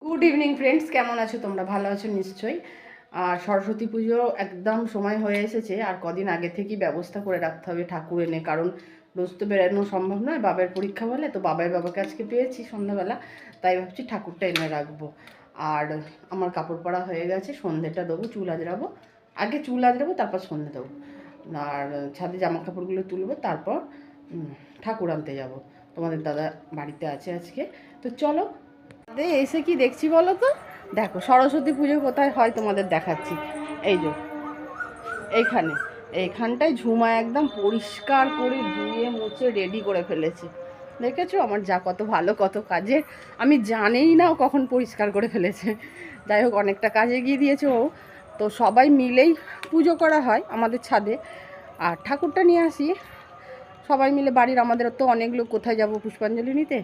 Good evening friends, কেমন আছো তোমরা? ভালো আছো নিশ্চয়ই। আর সরস্বতী পুজো একদম সময় হয়ে এসেছে, আর কদিন আগে থেকেই ব্যবস্থা করে রাখতে হবে ঠাকুর এনে, কারণ রোজ তো বেরানো সম্ভব নয়। বাবার পরীক্ষা বলে তো বাবাকে আজকে পেয়েছি সন্ধ্যাবেলা, তাই ভাবছি ঠাকুরটা এনে রাখবো। আর আমার কাপড় পরা হয়ে গেছে, সন্ধ্যেটা দেবো, চুল আজরাবো। আগে চুল আজরাবো, তারপর সন্ধ্যে দেবো। আর ছাদে জামা কাপড়গুলো তুলবো, তারপর ঠাকুর আনতে যাব। তোমাদের দাদা বাড়িতে আছে আজকে, তো চলো। এসে কি দেখছি বলো তো? দেখো সরস্বতী পুজো কোথায় হয় তোমাদের দেখাচ্ছি। এই যে এইখানটায় ঝুমা একদম পরিষ্কার করে ধুয়ে মুছে রেডি করে ফেলেছে। দেখেছো আমার যা কত ভালো, কত কাজে। আমি জানেই না ও কখন পরিষ্কার করে ফেলেছে। যাই হোক, অনেকটা কাজে গিয়ে দিয়েছে ও। তো সবাই মিলেই পুজো করা হয় আমাদের ছাদে। আর ঠাকুরটা নিয়ে আসি সবাই মিলে বাড়ির। আমাদের তো অনেক লোক, কোথায় যাব পুষ্পাঞ্জলি নিতে,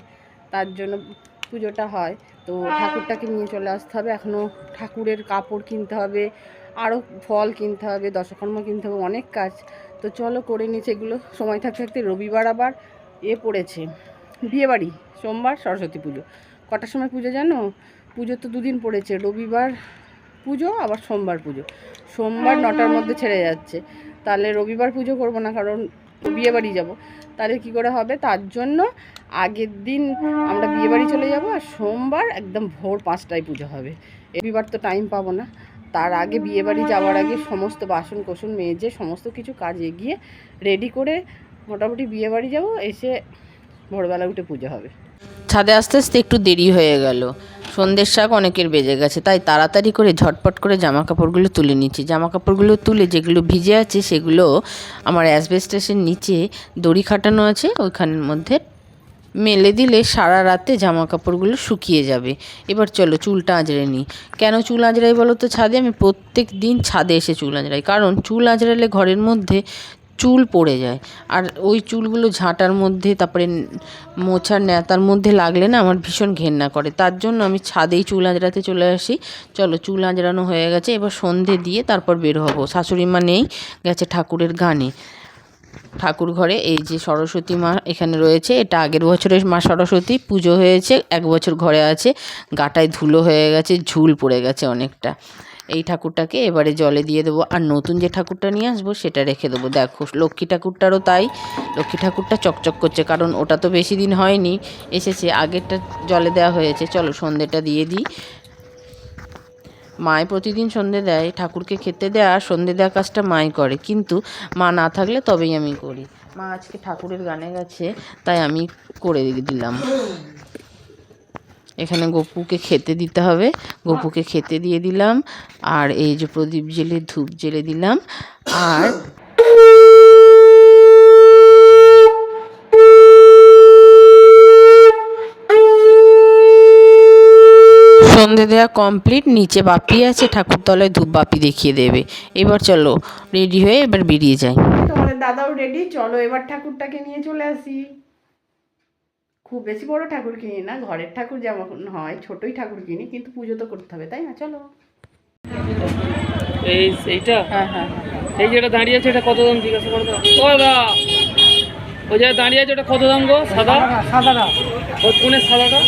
তার জন্য পুজোটা হয়। তো ঠাকুরটাকে নিয়ে চলে আসতে হবে। এখনও ঠাকুরের কাপড় কিনতে হবে, আরও ফল কিনতে হবে, দশকর্মা কিনতে হবে, অনেক কাজ। তো চলো করে নিচে এগুলো সময় থাকতে থাকতে। রবিবার আবার পড়েছে বিয়েবাড়ি, সোমবার সরস্বতী পুজো। কটার সময় পুজো জানো? পুজো তো দুদিন পড়েছে, রবিবার পুজো আবার সোমবার পুজো। সোমবার 9টার মধ্যে ছেড়ে যাচ্ছে, তাহলে রবিবার পুজো করব না, কারণ বিয়েবাড়ি যাব। তাহলে কি করে হবে? তার জন্য আগের দিন আমরা বিয়েবাড়ি চলে যাব, আর সোমবার একদম ভোর 5টায় পুজো হবে। রবিবার তো টাইম পাবো না। তার আগে বিয়েবাড়ি যাওয়ার আগে সমস্ত বাসন কোসন মেজে সমস্ত কিছু কাজ এগিয়ে রেডি করে মোটামুটি বিয়েবাড়ি যাব, এসে ভোরবেলা উঠে পুজো হবে। ছাদে আসতে আসতে একটু দেরি হয়ে গেল, সন্ধ্যের শাক অনেকের বেজে গেছে, তাই তাড়াতাড়ি করে ঝটপট করে জামা কাপড়গুলো তুলে নিচ্ছি। জামা কাপড়গুলো তুলে যেগুলো ভিজে আছে সেগুলো আমার অ্যাসবেস্টাসের নিচে দড়ি খাটানো আছে, ওইখানের মধ্যে মেলে দিলে সারা রাতে জামা কাপড়গুলো শুকিয়ে যাবে। এবার চলো চুলটা আঁচড়ে নিই। কেন চুল আঁচড়াই বলো তো ছাদে? আমি প্রত্যেক দিন ছাদে এসে চুল আঁচড়াই, কারণ চুল আঁচড়ালে ঘরের মধ্যে চুল পড়ে যায়, আর ওই চুলগুলো ঝাঁটার মধ্যে, তারপরে মোছার ন্যাতার মধ্যে লাগলে না আমার ভীষণ ঘেন্না করে। তার জন্য আমি ছাদেই চুল আঁচড়াতে চলে আসি। চলো চুল আঁচড়ানো হয়ে গেছে, এবার সন্ধে দিয়ে তারপর বের হবো। শাশুড়ি মা নেই, গেছে ঠাকুরের গানে। ঠাকুর ঘরে এই যে সরস্বতী মা এখানে রয়েছে, এটা আগের বছরের মা সরস্বতী, পুজো হয়েছে 1 বছর ঘরে আছে, গাটায় ধুলো হয়ে গেছে, ঝুল পড়ে গেছে অনেকটা। এই ঠাকুরটাকে এবারে জলে দিয়ে দেবো, আর নতুন যে ঠাকুরটা নিয়ে আসবো সেটা রেখে দেবো। দেখো লক্ষ্মী ঠাকুরটারও তাই, লক্ষ্মী ঠাকুরটা চকচক করছে, কারণ ওটা তো বেশি দিন হয়নি এসেছে, আগেরটা জলে দেওয়া হয়েছে। চলো সন্ধেটা দিয়ে দিই। মায় প্রতিদিন সন্ধে দেয়, ঠাকুরকে খেতে দেয় আর সন্ধে দেওয়া কাজটা মাই করে, কিন্তু মা না থাকলে তবেই আমি করি। মা আজকে ঠাকুরের গানে গেছে, তাই আমি করে দিলাম। এখানে গপুকে খেতে দিতে হবে, গপুকে খেতে দিয়ে দিলাম, আর এই যে প্রদীপ জেলে ধূপ জেলে দিলাম। আর সন্ধে দেওয়া কমপ্লিট, নিচে বাপি আছে, ঠাকুরতলায় ধূপ বাপি দেখিয়ে দেবে। এবার চলো রেডি হয়ে এবার বেরিয়ে যাই। তোমাদের দাদাও রেডি, চলো এবার ঠাকুরটাকে নিয়ে চলে আসি। খুব বেশি বড় ঠাকুর কিনি না, ঘরের ঠাকুর যেমন হয় ছোটই ঠাকুর কিনি, কিন্তু পুজো তো করতে হবে, তাই না? চলো। এইটা হ্যাঁ হ্যাঁ এই যেটা দাঁড়িয়ে আছে এটা কত দাম জিজ্ঞাসা করে দাও। ও দাদা, ওই জায়গায় দাঁড়িয়ে আছে ওটা কত দাম গো? সাদা সাদাটা, ওই কোনের সাদাটা,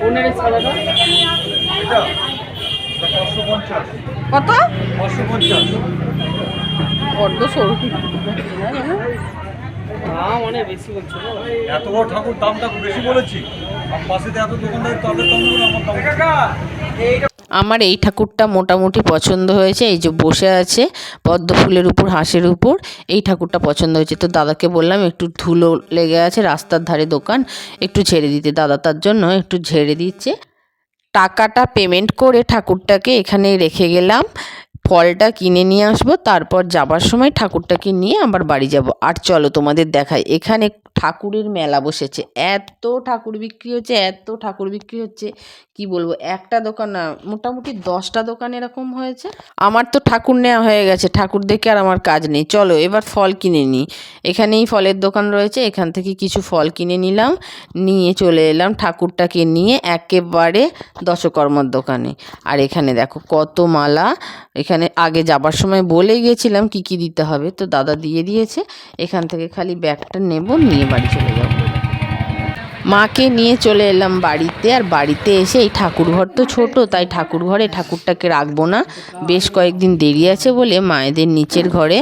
কোনের সাদাটা কত? 550। বড্ড সরু দাম অনেক বেশি বলছো গো। এত বড় ঠাকুর দামটা বেশি বলেছি, পাশে এত দোকানদার তাদের দাম বলে আমার দাম। আমার এই ঠাকুরটা মোটামুটি পছন্দ হয়েছে। এই যে বসে আছে পদ্ম ফুলের উপর, হাঁসের উপর, এই ঠাকুরটা পছন্দ হয়েছে। তো দাদাকে বললাম একটু ধুলো লেগে আছে, রাস্তার ধারে দোকান, একটু ঝেড়ে দিতে। দাদা তার জন্য একটু ঝেড়ে দিচ্ছে। টাকাটা পেমেন্ট করে ঠাকুরটাকে এখানে রেখে গেলাম, ফলটা কিনে নিয়ে আসবো, তারপর যাবার সময় ঠাকুরটাকে নিয়ে আবার বাড়ি যাব। আর চলো তোমাদের দেখাই, এখানে ঠাকুরের মেলা বসেছে, এত ঠাকুর বিক্রি হচ্ছে, এত ঠাকুর বিক্রি হচ্ছে, কি বলবো। একটা দোকান না, মোটামুটি 10টা দোকান এরকম হয়েছে। আমার তো ঠাকুর নেওয়া হয়ে গেছে, ঠাকুর দেখে আর আমার কাজ নেই। চলো এবার ফল কিনে নিই। এখানেই ফলের দোকান রয়েছে, এখান থেকে কিছু ফল কিনে নিলাম, নিয়ে চলে এলাম ঠাকুরটাকে নিয়ে একেবারে দশকর্মার দোকানে। আর এখানে দেখো কত মালা, এখানে আগে যাবার সময় বলে গিয়েছিলাম কি কি দিতে হবে, তো দাদা দিয়ে দিয়েছে। এখান থেকে খালি ব্যাগটা নেব, নিয়ে বাড়ি চলে যাব। মাকে নিয়ে চলে এলাম বাড়িতে। আর বাড়িতে এসে এই ঠাকুরঘর তো ছোট, তাই ঠাকুরঘরে ঠাকুরটাকে রাখবো না, বেশ কয়েকদিন দেরি আছে বলে মায়েদের নিচের ঘরে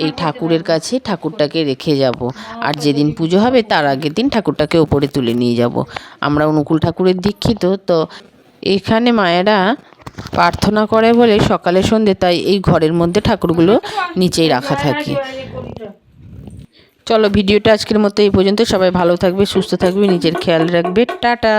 এই ঠাকুরের কাছে ঠাকুরটাকে রেখে যাব। আর যেদিন পুজো হবে তার আগের দিন ঠাকুরটাকে ওপরে তুলে নিয়ে যাব। আমরা অনুকূল ঠাকুরের দীক্ষিত, তো এখানে মায়েরা প্রার্থনা করে বলে সকালে সন্ধে, তাই এই ঘরের মধ্যে ঠাকুরগুলো নিচেই রাখা থাকে। চলো ভিডিওটা আজকের মতো এই পর্যন্ত। সবাই ভালো থাকবে, সুস্থ থাকবে, নিজের খেয়াল রাখবে। টাটা।